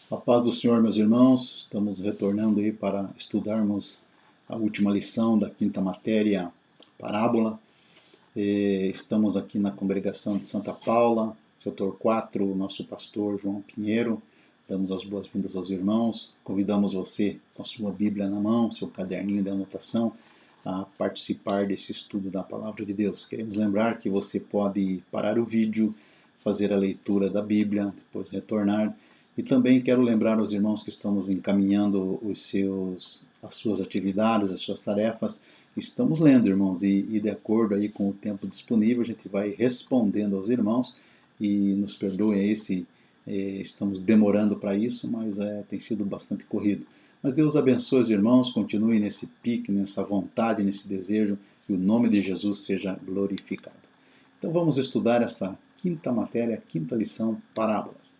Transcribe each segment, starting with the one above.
A paz do Senhor, meus irmãos, estamos retornando aí para estudarmos a última lição da quinta matéria, parábola. Estamos aqui na congregação de Santa Paula, setor 4, nosso pastor João Pinheiro. Damos as boas-vindas aos irmãos. Convidamos você, com a sua Bíblia na mão, seu caderninho de anotação, a participar desse estudo da Palavra de Deus. Queremos lembrar que você pode parar o vídeo, fazer a leitura da Bíblia, depois retornar. E também quero lembrar aos irmãos que estamos encaminhando as suas atividades, as suas tarefas. Estamos lendo, irmãos, e de acordo aí com o tempo disponível, a gente vai respondendo aos irmãos. E nos perdoem aí se estamos demorando para isso, mas tem sido bastante corrido. Mas Deus abençoe os irmãos, continue nesse pique, nessa vontade, nesse desejo, e o nome de Jesus seja glorificado. Então vamos estudar esta quinta matéria, quinta lição, parábolas.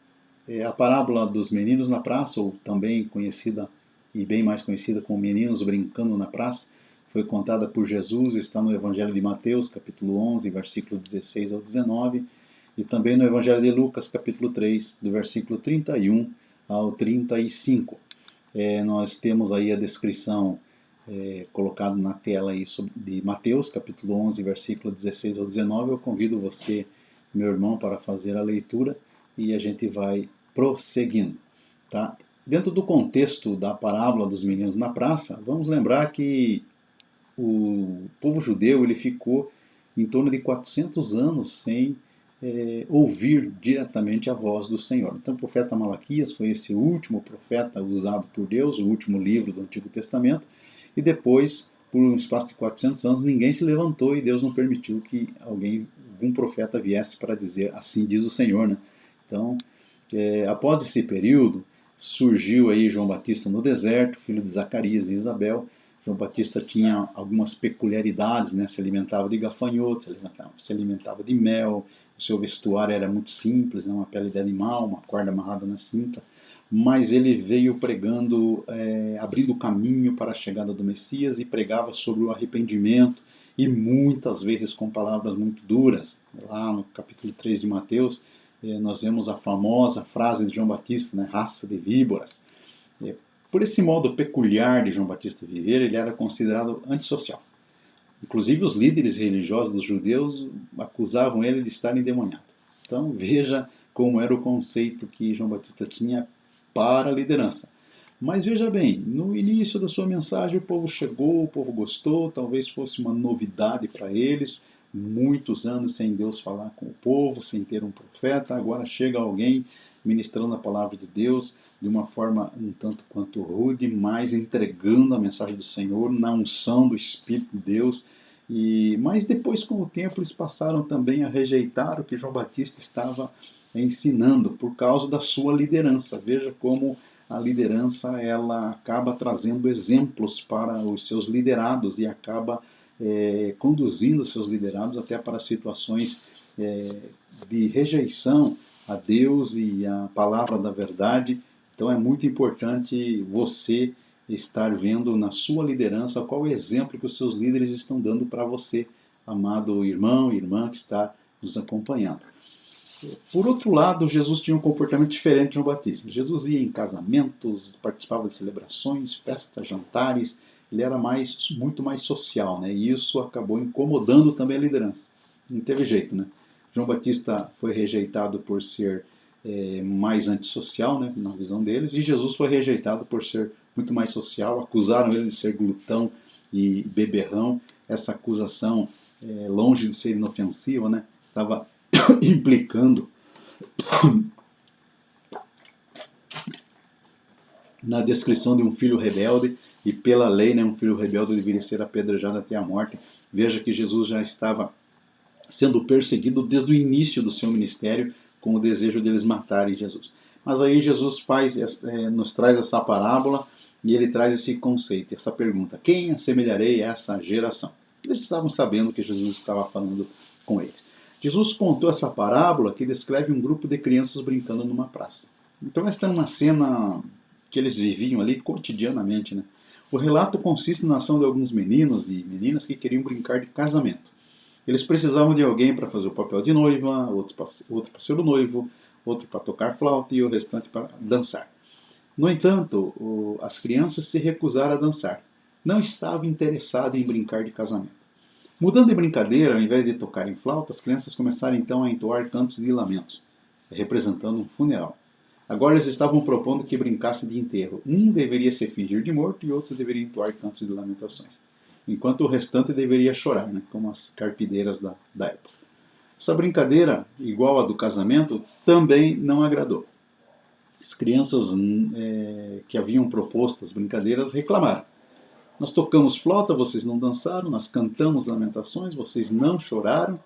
A parábola dos meninos na praça, ou também conhecida e bem mais conhecida como meninos brincando na praça, foi contada por Jesus, está no Evangelho de Mateus, capítulo 11, versículo 16 ao 19, e também no Evangelho de Lucas, capítulo 3, do versículo 31 ao 35. Nós temos aí a descrição colocada na tela aí de Mateus, capítulo 11, versículo 16 ao 19. Eu convido você, meu irmão, para fazer a leitura e a gente vai prosseguindo. Tá? Dentro do contexto da parábola dos meninos na praça, vamos lembrar que o povo judeu ele ficou em torno de 400 anos sem ouvir diretamente a voz do Senhor. Então o profeta Malaquias foi esse último profeta usado por Deus, o último livro do Antigo Testamento, e depois, por um espaço de 400 anos, ninguém se levantou e Deus não permitiu que algum profeta viesse para dizer assim diz o Senhor, né? Então, após esse período, surgiu aí João Batista no deserto, filho de Zacarias e Isabel. João Batista tinha algumas peculiaridades, né? Se alimentava de gafanhotos, se alimentava de mel, o seu vestuário era muito simples, né? Uma pele de animal, uma corda amarrada na cinta, mas ele veio pregando, abrindo caminho para a chegada do Messias e pregava sobre o arrependimento e muitas vezes com palavras muito duras. Lá no capítulo 3 de Mateus, nós vemos a famosa frase de João Batista, né? Raça de víboras. Por esse modo peculiar de João Batista viver, ele era considerado antissocial. Inclusive os líderes religiosos dos judeus acusavam ele de estar endemoniado. Então veja como era o conceito que João Batista tinha para a liderança. Mas veja bem, no início da sua mensagem o povo chegou, o povo gostou, talvez fosse uma novidade para eles, muitos anos sem Deus falar com o povo, sem ter um profeta, agora chega alguém ministrando a palavra de Deus de uma forma um tanto quanto rude, mas entregando a mensagem do Senhor na unção do Espírito de Deus. Mas depois, com o tempo, eles passaram também a rejeitar o que João Batista estava ensinando por causa da sua liderança. Veja como a liderança ela acaba trazendo exemplos para os seus liderados e acaba conduzindo os seus liderados até para situações de rejeição a Deus e a palavra da verdade. Então é muito importante você estar vendo na sua liderança qual é o exemplo que os seus líderes estão dando para você, amado irmão e irmã que está nos acompanhando. Por outro lado, Jesus tinha um comportamento diferente de João Batista. Jesus ia em casamentos, participava de celebrações, festas, jantares. Ele era muito mais social, né? E isso acabou incomodando também a liderança. Não teve jeito, né? João Batista foi rejeitado por ser mais antissocial, né, na visão deles, e Jesus foi rejeitado por ser muito mais social. Acusaram ele de ser glutão e beberrão. Essa acusação, longe de ser inofensiva, né, estava implicando na descrição de um filho rebelde, e pela lei, né, um filho rebelde deveria ser apedrejado até a morte. Veja que Jesus já estava sendo perseguido desde o início do seu ministério, com o desejo deles matarem Jesus. Mas aí Jesus nos traz essa parábola e ele traz esse conceito, essa pergunta: quem assemelharei a essa geração? Eles estavam sabendo que Jesus estava falando com eles. Jesus contou essa parábola que descreve um grupo de crianças brincando numa praça. Então esta é uma cena que eles viviam ali cotidianamente, né? O relato consiste na ação de alguns meninos e meninas que queriam brincar de casamento. Eles precisavam de alguém para fazer o papel de noiva, outro para ser o noivo, outro para tocar flauta e o restante para dançar. No entanto, as crianças se recusaram a dançar. Não estavam interessadas em brincar de casamento. Mudando de brincadeira, ao invés de tocar em flauta, as crianças começaram então a entoar cantos e lamentos, representando um funeral. Agora eles estavam propondo que brincasse de enterro. Um deveria se fingir de morto e outro deveria entoar cantos de lamentações, enquanto o restante deveria chorar, como as carpideiras da época. Essa brincadeira, igual a do casamento, também não agradou. As crianças que haviam proposto as brincadeiras reclamaram. Nós tocamos flauta, vocês não dançaram, nós cantamos lamentações, vocês não choraram.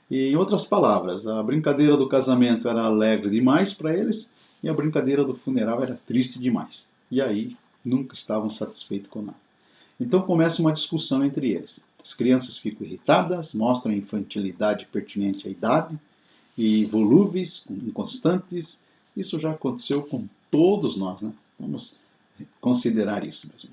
E, em outras palavras, a brincadeira do casamento era alegre demais para eles e a brincadeira do funeral era triste demais. E aí, nunca estavam satisfeitos com nada. Então começa uma discussão entre eles. As crianças ficam irritadas, mostram infantilidade pertinente à idade e volúveis, inconstantes. Isso já aconteceu com todos nós, né? Vamos considerar isso mesmo.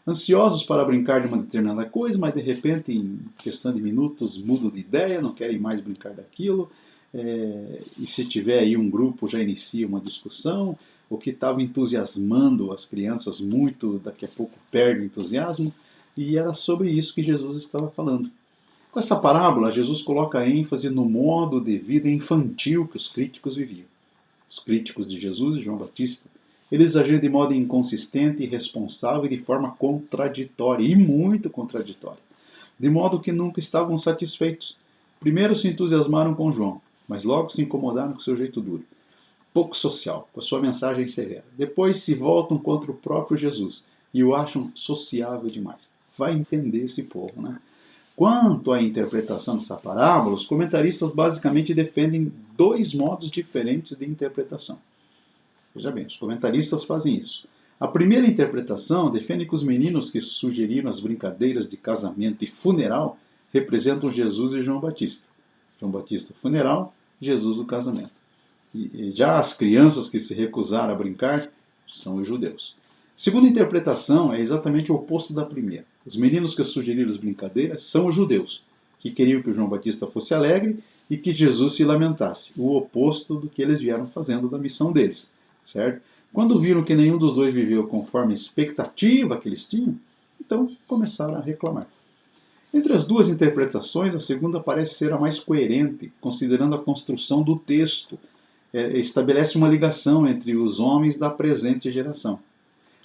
Ansiosos para brincar de uma determinada coisa, mas de repente, em questão de minutos, mudam de ideia, não querem mais brincar daquilo. E se tiver aí um grupo, já inicia uma discussão. O que estava entusiasmando as crianças muito, daqui a pouco perde o entusiasmo. E era sobre isso que Jesus estava falando. Com essa parábola, Jesus coloca ênfase no modo de vida infantil que os críticos viviam. Os críticos de Jesus e João Batista. Eles agiam de modo inconsistente, irresponsável e de forma contraditória, e muito contraditória. De modo que nunca estavam satisfeitos. Primeiro se entusiasmaram com João, mas logo se incomodaram com seu jeito duro, pouco social, com a sua mensagem severa. Depois se voltam contra o próprio Jesus e o acham sociável demais. Vai entender esse povo, né? Quanto à interpretação dessa parábola, os comentaristas basicamente defendem dois modos diferentes de interpretação. Veja bem, os comentaristas fazem isso. A primeira interpretação defende que os meninos que sugeriram as brincadeiras de casamento e funeral representam Jesus e João Batista. João Batista, funeral, Jesus, o casamento. E já as crianças que se recusaram a brincar são os judeus. A segunda interpretação é exatamente o oposto da primeira. Os meninos que sugeriram as brincadeiras são os judeus, que queriam que o João Batista fosse alegre e que Jesus se lamentasse, o oposto do que eles vieram fazendo da missão deles. Certo? Quando viram que nenhum dos dois viveu conforme a expectativa que eles tinham, então começaram a reclamar. Entre as duas interpretações, a segunda parece ser a mais coerente, considerando a construção do texto. Estabelece uma ligação entre os homens da presente geração,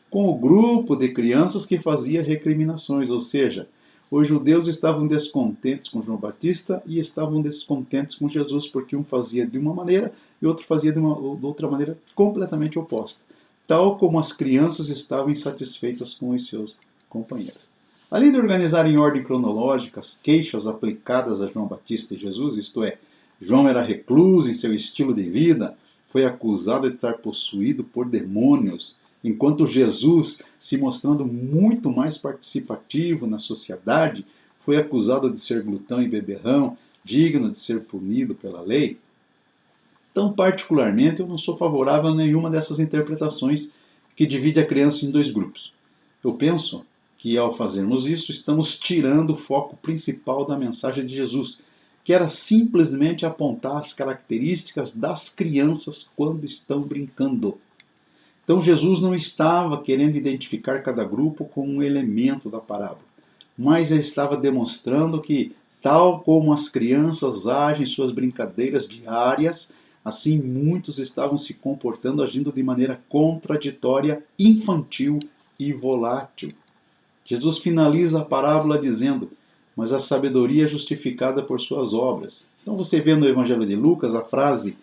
com o grupo de crianças que fazia recriminações, ou seja, os judeus estavam descontentes com João Batista e estavam descontentes com Jesus, porque um fazia de uma maneira e outro fazia de outra maneira completamente oposta, tal como as crianças estavam insatisfeitas com os seus companheiros. Além de organizar em ordem cronológica as queixas aplicadas a João Batista e Jesus, isto é, João era recluso em seu estilo de vida, foi acusado de estar possuído por demônios, enquanto Jesus, se mostrando muito mais participativo na sociedade, foi acusado de ser glutão e beberrão, digno de ser punido pela lei. Então, particularmente, eu não sou favorável a nenhuma dessas interpretações que divide a criança em dois grupos. Eu penso que, ao fazermos isso, estamos tirando o foco principal da mensagem de Jesus, que era simplesmente apontar as características das crianças quando estão brincando. Então Jesus não estava querendo identificar cada grupo com um elemento da parábola, mas ele estava demonstrando que, tal como as crianças agem em suas brincadeiras diárias, assim muitos estavam se comportando, agindo de maneira contraditória, infantil e volátil. Jesus finaliza a parábola dizendo: mas a sabedoria é justificada por suas obras. Então você vê no Evangelho de Lucas a frase: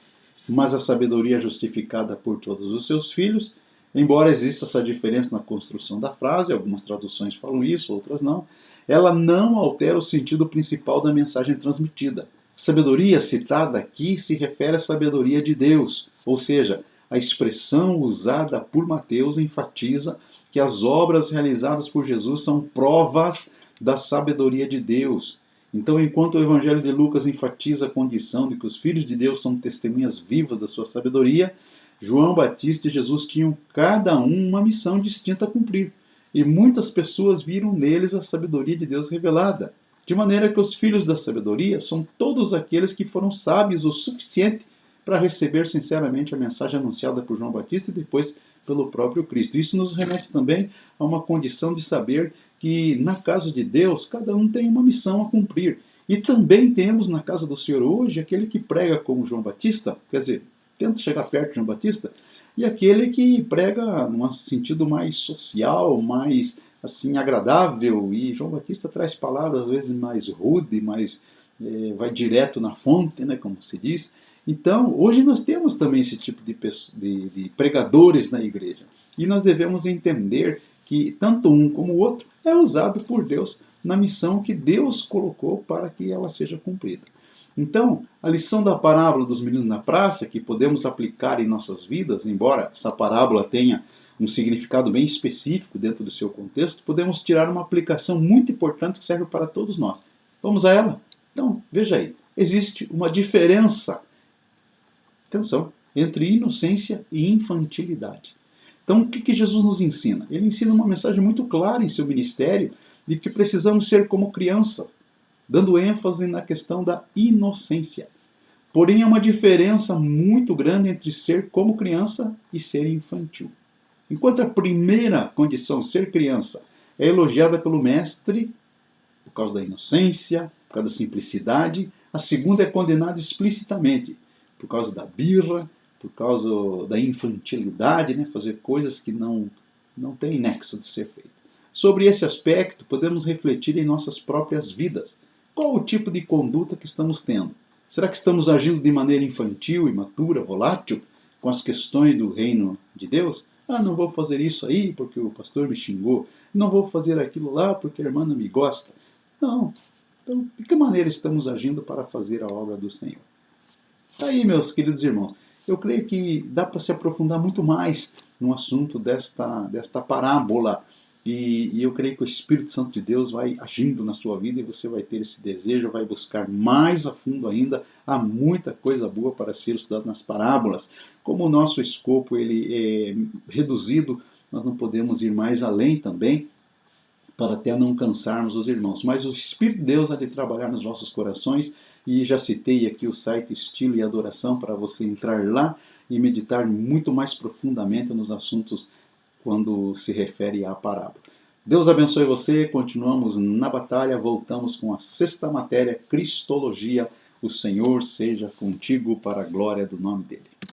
mas a sabedoria é justificada por todos os seus filhos. Embora exista essa diferença na construção da frase, algumas traduções falam isso, outras não, ela não altera o sentido principal da mensagem transmitida. A sabedoria citada aqui se refere à sabedoria de Deus, ou seja, a expressão usada por Mateus enfatiza que as obras realizadas por Jesus são provas da sabedoria de Deus. Então, enquanto o Evangelho de Lucas enfatiza a condição de que os filhos de Deus são testemunhas vivas da sua sabedoria, João Batista e Jesus tinham cada um uma missão distinta a cumprir. E muitas pessoas viram neles a sabedoria de Deus revelada. De maneira que os filhos da sabedoria são todos aqueles que foram sábios o suficiente para receber sinceramente a mensagem anunciada por João Batista e depois pelo próprio Cristo. Isso nos remete também a uma condição de saber que na casa de Deus cada um tem uma missão a cumprir. E também temos na casa do Senhor hoje aquele que prega como João Batista, quer dizer, tenta chegar perto de João Batista, e aquele que prega num sentido mais social, mais assim agradável. E João Batista traz palavras às vezes mais rude, mais vai direto na fonte, né, como se diz. Então, hoje nós temos também esse tipo de pregadores na igreja. E nós devemos entender que tanto um como o outro é usado por Deus na missão que Deus colocou para que ela seja cumprida. Então, a lição da parábola dos meninos na praça, que podemos aplicar em nossas vidas, embora essa parábola tenha um significado bem específico dentro do seu contexto, podemos tirar uma aplicação muito importante que serve para todos nós. Vamos a ela? Então, veja aí, existe uma diferença, atenção, entre inocência e infantilidade. Então, o que Jesus nos ensina? Ele ensina uma mensagem muito clara em seu ministério de que precisamos ser como criança, dando ênfase na questão da inocência. Porém, há uma diferença muito grande entre ser como criança e ser infantil. Enquanto a primeira condição, ser criança, é elogiada pelo mestre por causa da inocência, por causa da simplicidade, a segunda é condenada explicitamente por causa da birra, por causa da infantilidade, né? Fazer coisas que não têm nexo de ser feito. Sobre esse aspecto, podemos refletir em nossas próprias vidas. Qual o tipo de conduta que estamos tendo? Será que estamos agindo de maneira infantil, imatura, volátil, com as questões do reino de Deus? Ah, não vou fazer isso aí porque o pastor me xingou. Não vou fazer aquilo lá porque a irmã não me gosta. Não. Então, de que maneira estamos agindo para fazer a obra do Senhor? Tá aí, meus queridos irmãos. Eu creio que dá para se aprofundar muito mais no assunto desta parábola. E eu creio que o Espírito Santo de Deus vai agindo na sua vida e você vai ter esse desejo, vai buscar mais a fundo ainda. Há muita coisa boa para ser estudada nas parábolas. Como o nosso escopo ele é reduzido, nós não podemos ir mais além também, para até não cansarmos os irmãos. Mas o Espírito de Deus há de trabalhar nos nossos corações, e já citei aqui o site Estilo e Adoração para você entrar lá e meditar muito mais profundamente nos assuntos quando se refere à parábola. Deus abençoe você, continuamos na batalha, voltamos com a sexta matéria, Cristologia. O Senhor seja contigo para a glória do nome dele.